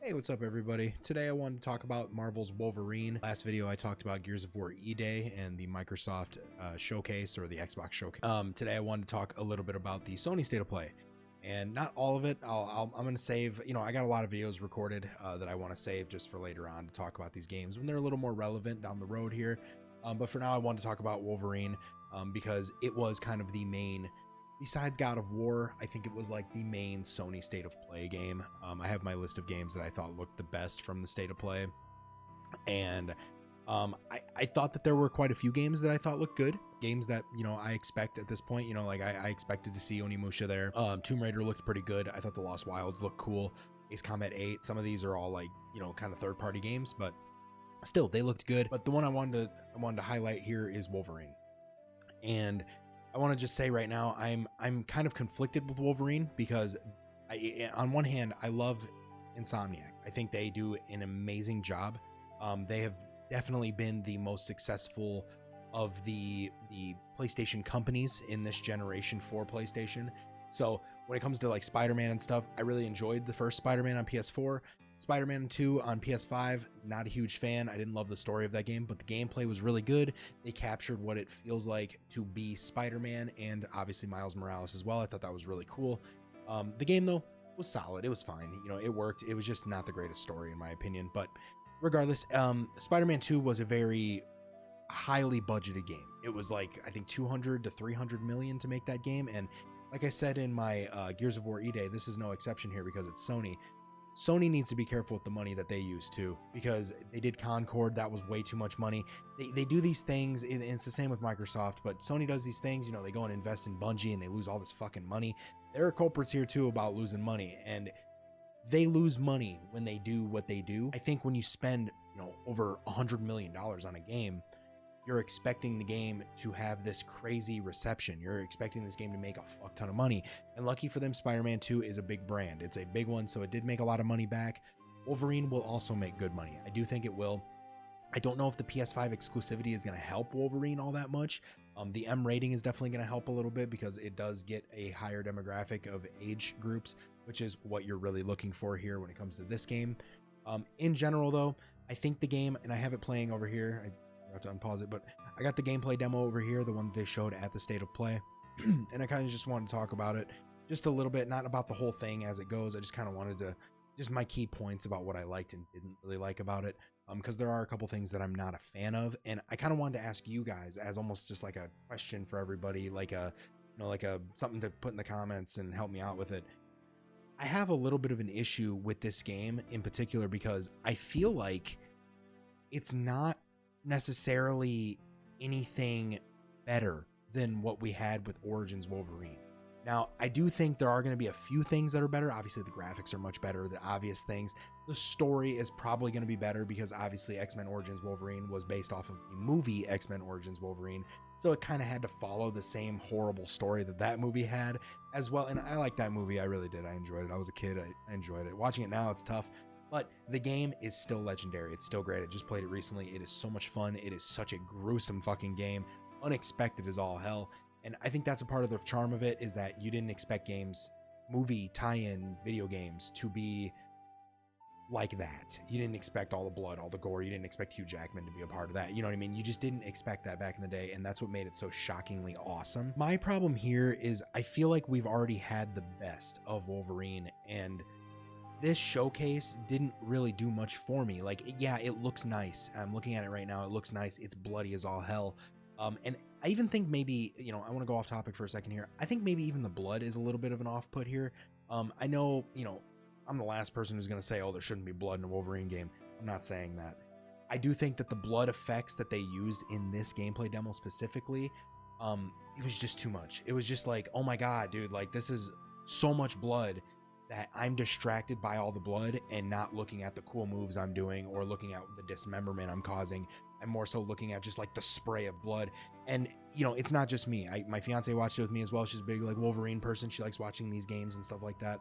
Hey, what's up everybody? Today I wanted to talk about Marvel's Wolverine. Last video I talked about Gears of War E-Day and the Microsoft showcase or the Xbox showcase. Today I wanted to talk a little bit about the Sony State of Play. And not all of it. I'm going to save, I got a lot of videos recorded that I want to save just for later on to talk about these games when they're a little more relevant down the road here. But for now I want to talk about Wolverine because it was kind of the main, besides God of War, I think it was like the main Sony State of Play game. I have my list of games that I thought looked the best from the State of Play. And I thought that there were quite a few games that I thought looked good. Games that, I expect at this point, like I expected to see Onimusha there. Tomb Raider looked pretty good. I thought The Lost Wilds looked cool. Ace Combat 8. Some of these are all like, kind of third-party games, but still they looked good. But the one I wanted to highlight here is Wolverine. And I want to just say right now, I'm kind of conflicted with Wolverine because on one hand, I love Insomniac. I think they do an amazing job. They have definitely been the most successful of the PlayStation companies in this generation for PlayStation. So when it comes to like Spider-Man and stuff, I really enjoyed the first Spider-Man on PS4. Spider-Man 2 on PS5, not a huge fan. I didn't love the story of that game, but the gameplay was really good. They captured what it feels like to be Spider-Man and obviously Miles Morales as well. I thought that was really cool. The game though was solid. It was fine. It worked. It was just not the greatest story in my opinion, but regardless, Spider-Man 2 was a very highly budgeted game. It was like, I think 200 to 300 million to make that game. And like I said in my Gears of War E-Day, this is no exception here because it's Sony. Sony needs to be careful with the money that they use too, because they did Concord. That was way too much money. They do these things, and it's the same with Microsoft, but Sony does these things, they go and invest in Bungie and they lose all this fucking money. There are culprits here too about losing money, and they lose money when they do what they do. I think when you spend, over $100 million on a game, you're expecting the game to have this crazy reception. You're expecting this game to make a fuck ton of money. And lucky for them, Spider-Man 2 is a big brand. It's a big one, so it did make a lot of money back. Wolverine will also make good money. I do think it will. I don't know if the PS5 exclusivity is going to help Wolverine all that much. The M rating is definitely going to help a little bit because it does get a higher demographic of age groups, which is what you're really looking for here when it comes to this game. In general, though, I think the game, and I have it playing over here, I to unpause it, but I got the gameplay demo over here, the one that they showed at the State of Play. And I kind of just wanted to talk about it just a little bit, not about the whole thing as it goes. I just kind of wanted to, just my key points about what I liked and didn't really like about it, because there are a couple things that I'm not a fan of, and I kind of wanted to ask you guys as almost just like a question for everybody, like a something to put in the comments and help me out with it. I have a little bit of an issue with this game in particular because I feel like it's not necessarily anything better than what we had with Origins Wolverine. Now, I do think there are going to be a few things that are better. Obviously, the graphics are much better, the obvious things. The story is probably going to be better because obviously X-Men Origins Wolverine was based off of the movie X-Men Origins Wolverine. So it kind of had to follow the same horrible story that movie had as well. And I like that movie. I really did. I enjoyed it. I was a kid. I enjoyed it. Watching it now, it's tough. But the game is still legendary. It's still great. I just played it recently. It is so much fun. It is such a gruesome fucking game. Unexpected as all hell. And I think that's a part of the charm of it, is that you didn't expect movie tie-in video games to be like that. You didn't expect all the blood, all the gore. You didn't expect Hugh Jackman to be a part of that. You know what I mean? You just didn't expect that back in the day. And that's what made it so shockingly awesome. My problem here is I feel like we've already had the best of Wolverine, and this showcase didn't really do much for me. Like, yeah, it looks nice. I'm looking at it right now. It looks nice. It's bloody as all hell. And I even think maybe, I want to go off topic for a second here. I think maybe even the blood is a little bit of an off put here. I know, I'm the last person who's going to say, oh, there shouldn't be blood in a Wolverine game. I'm not saying that. I do think that the blood effects that they used in this gameplay demo specifically, it was just too much. It was just like, oh my God, dude, like this is so much blood that I'm distracted by all the blood and not looking at the cool moves I'm doing or looking at the dismemberment I'm causing. I'm more so looking at just like the spray of blood. And it's not just me. My fiance watched it with me as well. She's a big like Wolverine person. She likes watching these games and stuff like that.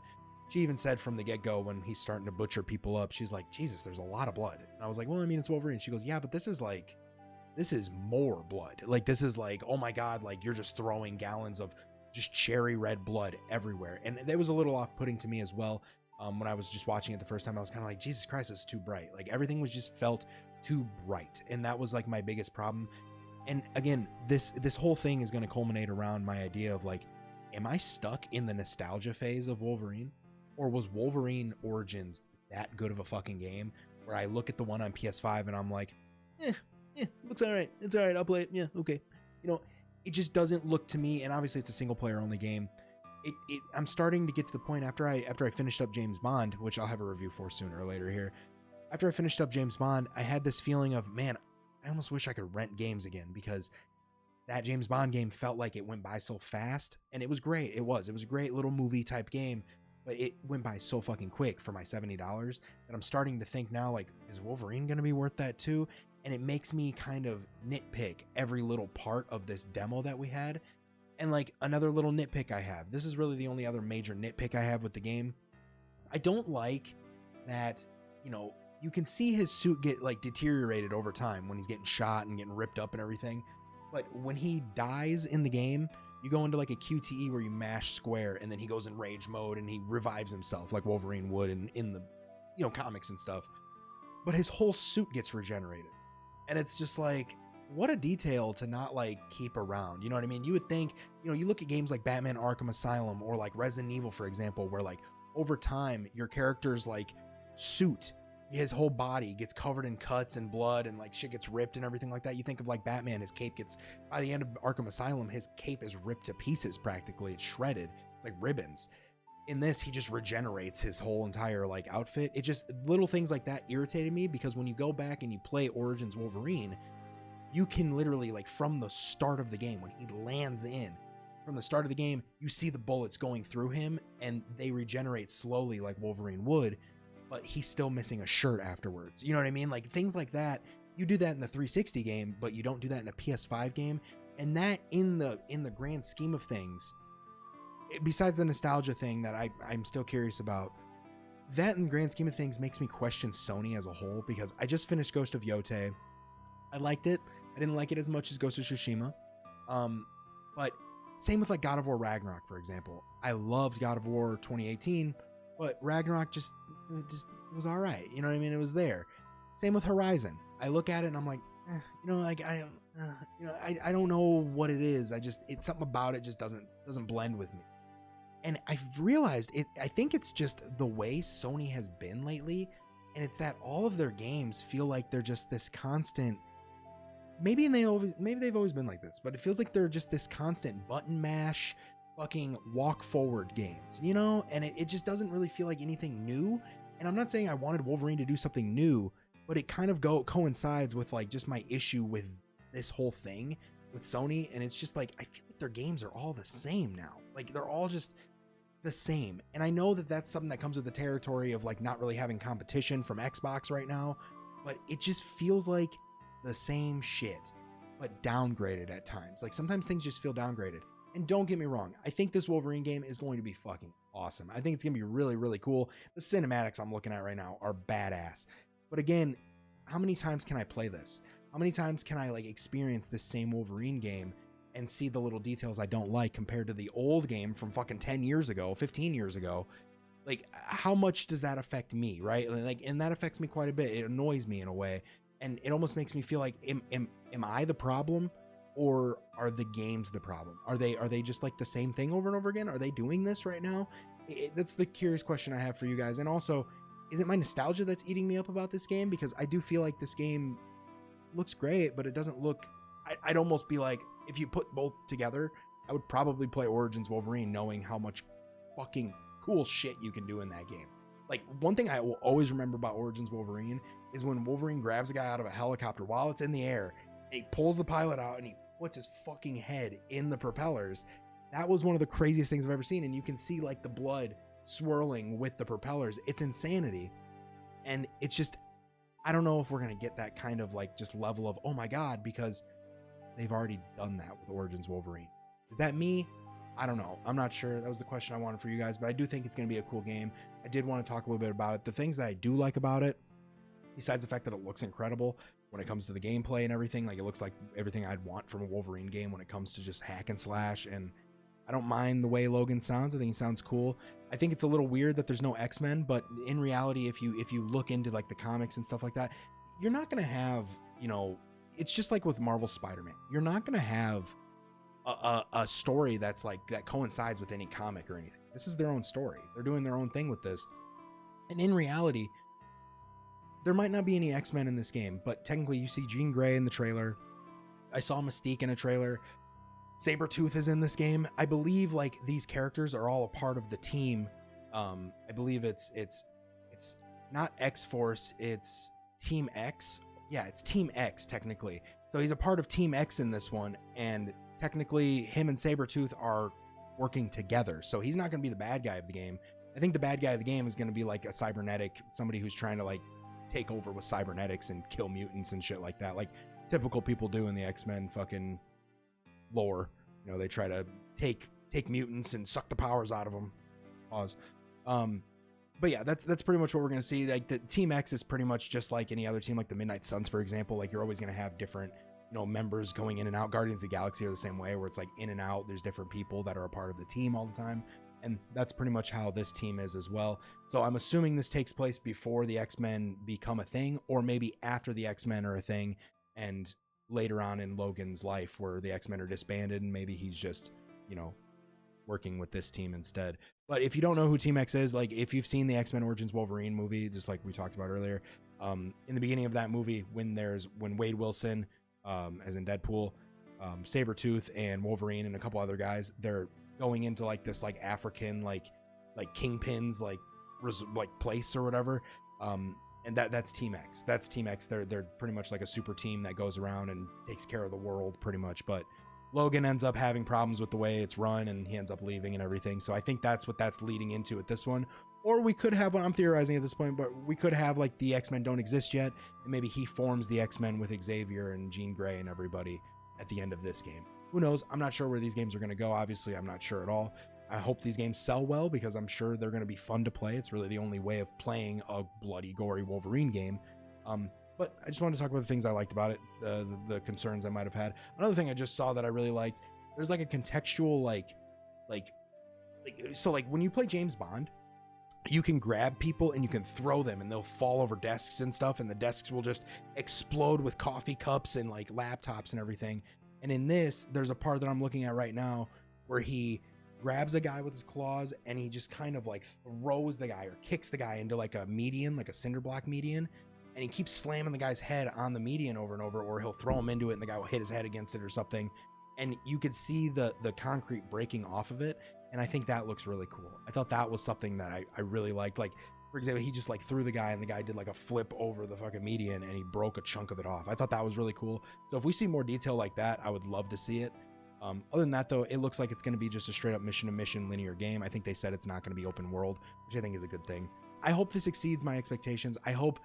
She even said from the get-go when he's starting to butcher people up, she's like, Jesus, there's a lot of blood. And I was like, well, I mean, it's Wolverine. She goes, yeah, but this is more blood. Like, this is like, oh my God, like you're just throwing gallons of just cherry red blood everywhere. And that was a little off-putting to me as well. When I was just watching it the first time, I was kind of like, Jesus Christ, it's too bright. Like everything was just felt too bright. And that was like my biggest problem. And again, this whole thing is going to culminate around my idea of like, am I stuck in the nostalgia phase of Wolverine? Or was Wolverine Origins that good of a fucking game where I look at the one on PS5 and I'm like, looks all right. It's all right. I'll play it. Yeah, okay. You know, it just doesn't look to me, and obviously it's a single player only game. I'm starting to get to the point after I finished up James Bond, which I'll have a review for sooner or later here. After I finished up James Bond, I had this feeling of, man, I almost wish I could rent games again, because that James Bond game felt like it went by so fast, and it was great. It was a great little movie type game, but it went by so fucking quick for my $70 that I'm starting to think now, like, is Wolverine going to be worth that too? And it makes me kind of nitpick every little part of this demo that we had. And like another little nitpick I have, this is really the only other major nitpick I have with the game. I don't like that, you know, you can see his suit get like deteriorated over time when he's getting shot and getting ripped up and everything. But when he dies in the game, you go into like a QTE where you mash square and then he goes in rage mode and he revives himself like Wolverine would in the, you know, comics and stuff. But his whole suit gets regenerated. And it's just like, what a detail to not like keep around. You know what I mean? You would think, you know, you look at games like Batman Arkham Asylum or like Resident Evil, for example, where like over time your character's like suit, his whole body gets covered in cuts and blood and like shit gets ripped and everything like that. You think of like Batman, his cape gets, by the end of Arkham Asylum, his cape is ripped to pieces practically. It's shredded. It's like ribbons. In this, he just regenerates his whole entire like outfit. It just, little things like that irritated me, because when you go back and you play Origins Wolverine, you can literally, like, from the start of the game, when he lands in, from the start of the game, you see the bullets going through him and they regenerate slowly like Wolverine would, but he's still missing a shirt afterwards. You know what I mean? Like things like that. You do that in the 360 game, but you don't do that in a PS5 game. And that in the grand scheme of things, besides the nostalgia thing that I'm still curious about, that in the grand scheme of things makes me question Sony as a whole, because I just finished Ghost of Yotei. I liked it. I didn't like it as much as Ghost of Tsushima. But same with like God of War Ragnarok, for example. I loved God of War 2018, but Ragnarok just was all right. You know what I mean? It was there. Same with Horizon. I look at it and I'm like, you know, like I don't know what it is. It's something about it just doesn't blend with me. And I've realized it. I think it's just the way Sony has been lately, and it's that all of their games feel like they're just this constant. Maybe they've always been like this, but it feels like they're just this constant button mash, fucking walk forward games, you know? And it just doesn't really feel like anything new. And I'm not saying I wanted Wolverine to do something new, but it kind of coincides with like just my issue with this whole thing with Sony. And it's just like, I feel like their games are all the same now. Like they're all just the same. And I know that that's something that comes with the territory of like not really having competition from Xbox right now, but it just feels like the same shit, but downgraded at times. Like sometimes things just feel downgraded. And don't get me wrong, I think this Wolverine game is going to be fucking awesome. I think it's gonna be really, really cool. The cinematics I'm looking at right now are badass. But again, how many times can I play this? How many times can I like experience this same Wolverine game and see the little details I don't like compared to the old game from fucking 10 years ago, 15 years ago? Like, how much does that affect me, right? Like, and that affects me quite a bit. It annoys me in a way. And it almost makes me feel like, am I the problem, or are the games the problem? Are they just like the same thing over and over again? Are they doing this right now? That's the curious question I have for you guys. And also, is it my nostalgia that's eating me up about this game? Because I do feel like this game looks great, but it doesn't look. I'd almost be like, if you put both together, I would probably play Origins Wolverine, knowing how much fucking cool shit you can do in that game. Like, one thing I will always remember about Origins Wolverine is when Wolverine grabs a guy out of a helicopter while it's in the air, and he pulls the pilot out and he puts his fucking head in the propellers. That was one of the craziest things I've ever seen. And you can see like the blood swirling with the propellers. It's insanity. And it's just, I don't know if we're going to get that kind of like just level of, oh my God, because they've already done that with Origins Wolverine. Is that me? I don't know. I'm not sure. That was the question I wanted for you guys, but I do think it's going to be a cool game. I did want to talk a little bit about it. The things that I do like about it, besides the fact that it looks incredible when it comes to the gameplay and everything, like it looks like everything I'd want from a Wolverine game when it comes to just hack and slash and I don't mind the way Logan sounds. I think he sounds cool. I think it's a little weird that there's no X-Men, but in reality, if you look into like the comics and stuff like that, you're not gonna have, you know, it's just like with Marvel Spider-Man. You're not gonna have a story that's like that coincides with any comic or anything. This is their own story. They're doing their own thing with this. And in reality, there might not be any X-Men in this game, but technically you see Jean Grey in the trailer. I saw Mystique in a trailer. Sabretooth is in this game. I believe like these characters are all a part of the team. I believe it's not X-Force, it's Team X. Yeah, it's Team X technically. So he's a part of Team X in this one, and technically him and Sabretooth are working together. So he's not going to be the bad guy of the game. I think the bad guy of the game is going to be like a cybernetic, somebody who's trying to like take over with cybernetics and kill mutants and shit like that, like typical people do in the X-Men fucking lore. You know, they try to take mutants and suck the powers out of them. Pause. But yeah, that's pretty much what we're gonna see. Like the Team X is pretty much just like any other team, like the Midnight Suns, for example. Like you're always gonna have different, you know, members going in and out. Guardians of the Galaxy are the same way, where it's like in and out. There's different people that are a part of the team all the time. And that's pretty much how this team is as well. So I'm assuming this takes place before the X-Men become a thing, or maybe after the X-Men are a thing, and later on in Logan's life where the X-Men are disbanded and maybe he's just, you know, working with this team instead. But if you don't know who Team X is, like if you've seen the X-Men Origins Wolverine movie, just like we talked about earlier, in the beginning of that movie, when Wade Wilson, as in Deadpool, Sabretooth and Wolverine and a couple other guys, they're going into like this like African like kingpins like place or whatever, and that's Team X. That's Team X. They're pretty much like a super team that goes around and takes care of the world pretty much. But Logan ends up having problems with the way it's run, and he ends up leaving and everything. So I think that's what that's leading into at this one. Or we could have, I'm theorizing at this point, but we could have like the X-Men don't exist yet, and maybe he forms the X-Men with Xavier and Jean Grey and everybody at the end of this game. Who knows? I'm not sure where these games are going to go. Obviously, I'm not sure at all. I hope these games sell well, because I'm sure they're going to be fun to play. It's really the only way of playing a bloody, gory Wolverine game. But I just wanted to talk about the things I liked about it, the concerns I might have had. Another thing I just saw that I really liked, there's like a contextual, so like when you play James Bond, you can grab people and you can throw them and they'll fall over desks and stuff, and the desks will just explode with coffee cups and like laptops and everything. And in this, there's a part that I'm looking at right now where he grabs a guy with his claws and he just kind of like throws the guy or kicks the guy into like a median, like a cinder block median, and he keeps slamming the guy's head on the median over and over, or he'll throw him into it and the guy will hit his head against it or something, and you could see the concrete breaking off of it. And I think that looks really cool. I thought that was something that I really liked. Like, for example, he just like threw the guy and the guy did like a flip over the fucking median and he broke a chunk of it off. I thought that was really cool. So if we see more detail like that, I would love to see it. Other than that, though, it looks like it's going to be just a straight up mission to mission linear game. I think they said it's not going to be open world, which I think is a good thing. I hope this exceeds my expectations. I hope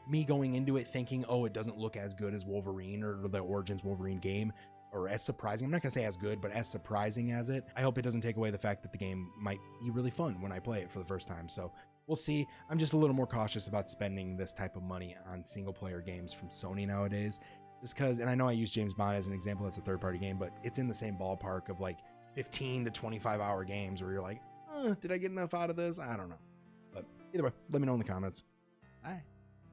me going into it thinking, oh, it doesn't look as good as Wolverine or the Origins Wolverine game, or as surprising. I'm not going to say as good, but as surprising as it. I hope it doesn't take away the fact that the game might be really fun when I play it for the first time. So we'll see. I'm just a little more cautious about spending this type of money on single player games from Sony nowadays. Just because, and I know I use James Bond as an example, that's a third party game, but it's in the same ballpark of like 15 to 25 hour games where you're like, did I get enough out of this? I don't know. But either way, let me know in the comments. Bye.